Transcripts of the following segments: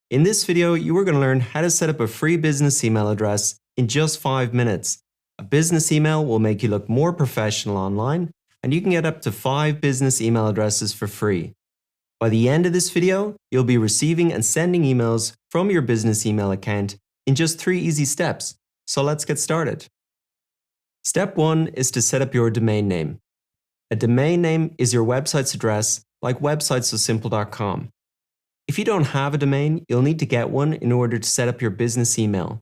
In this video, you are going to learn how to set up a free business email address in just 5 minutes. A business email will make you look more professional online, and you can get up to 5 business email addresses for free. By the end of this video, you'll be receiving and sending emails from your business email account in just 3 easy steps. So let's get started. Step 1 is to set up your domain name. A domain name is your website's address, like websitesosimple.com. If you don't have a domain, you'll need to get one in order to set up your business email.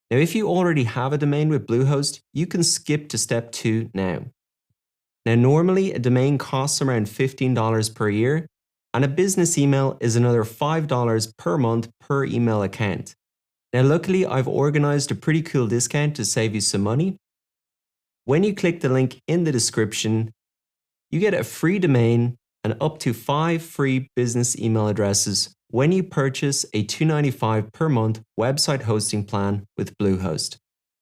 Now, if you already have a domain with Bluehost, you can skip to step 2 now. Now, normally a domain costs around $15 per year, and a business email is another $5 per month per email account. Now, luckily, I've organized a pretty cool discount to save you some money. When you click the link in the description, you get a free domain and up to 5 free business email addresses when you purchase a $2.95 per month website hosting plan with Bluehost.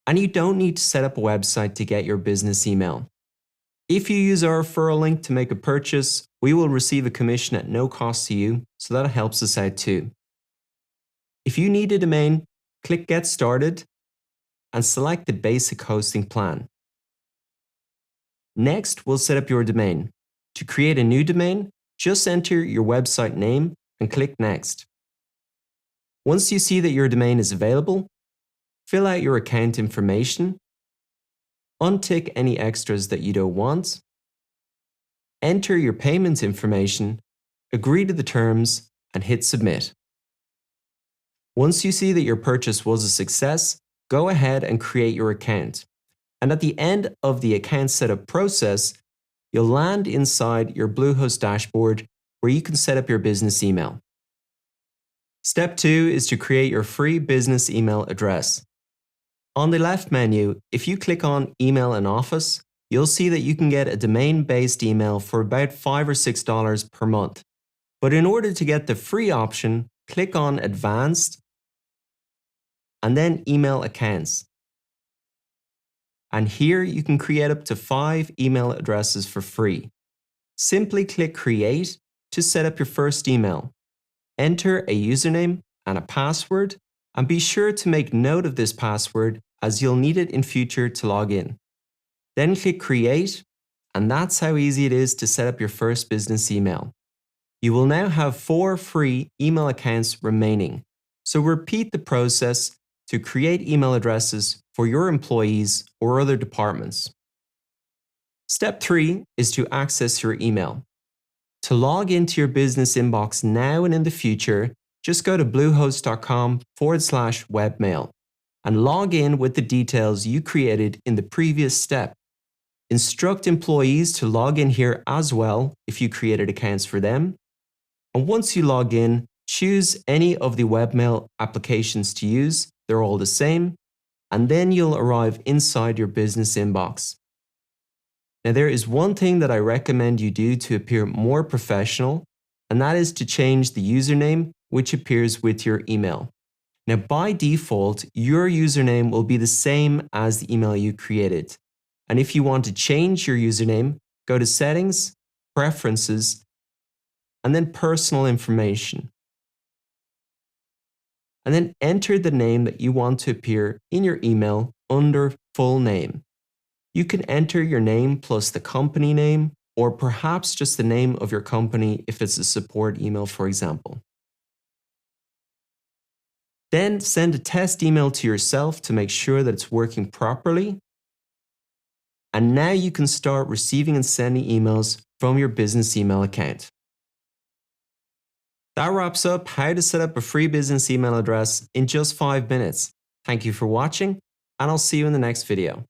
And you don't need to set up a website to get your business email. If you use our referral link to make a purchase, we will receive a commission at no cost to you, so that helps us out too. If you need a domain, click Get Started and select the basic hosting plan. Next, we'll set up your domain. To create a new domain, just enter your website name and click Next. Once you see that your domain is available, fill out your account information, untick any extras that you don't want, enter your payment information, agree to the terms, and hit Submit. Once you see that your purchase was a success, go ahead and create your account. And at the end of the account setup process, you'll land inside your Bluehost dashboard where you can set up your business email. Step 2 is to create your free business email address. On the left menu, if you click on Email and Office, you'll see that you can get a domain-based email for about $5 or $6 per month. But in order to get the free option, click on Advanced and then Email Accounts. And here you can create up to 5 email addresses for free. Simply click Create to set up your first email. Enter a username and a password, and be sure to make note of this password as you'll need it in future to log in. Then click Create, and that's how easy it is to set up your first business email. You will now have 4 free email accounts remaining. So repeat the process to create email addresses for your employees or other departments. Step 3 is to access your email. To log into your business inbox now and in the future, just go to bluehost.com/webmail and log in with the details you created in the previous step. Instruct employees to log in here as well if you created accounts for them. And once you log in, choose any of the webmail applications to use. They're all the same. And then you'll arrive inside your business inbox. Now, there is one thing that I recommend you do to appear more professional, and that is to change the username which appears with your email. Now, by default, your username will be the same as the email you created. And if you want to change your username, go to Settings, Preferences, and then Personal Information. And then enter the name that you want to appear in your email under full name. You can enter your name plus the company name, or perhaps just the name of your company if it's a support email, for example. Then send a test email to yourself to make sure that it's working properly. And now you can start receiving and sending emails from your business email account. That wraps up how to set up a free business email address in just 5 minutes. Thank you for watching, and I'll see you in the next video.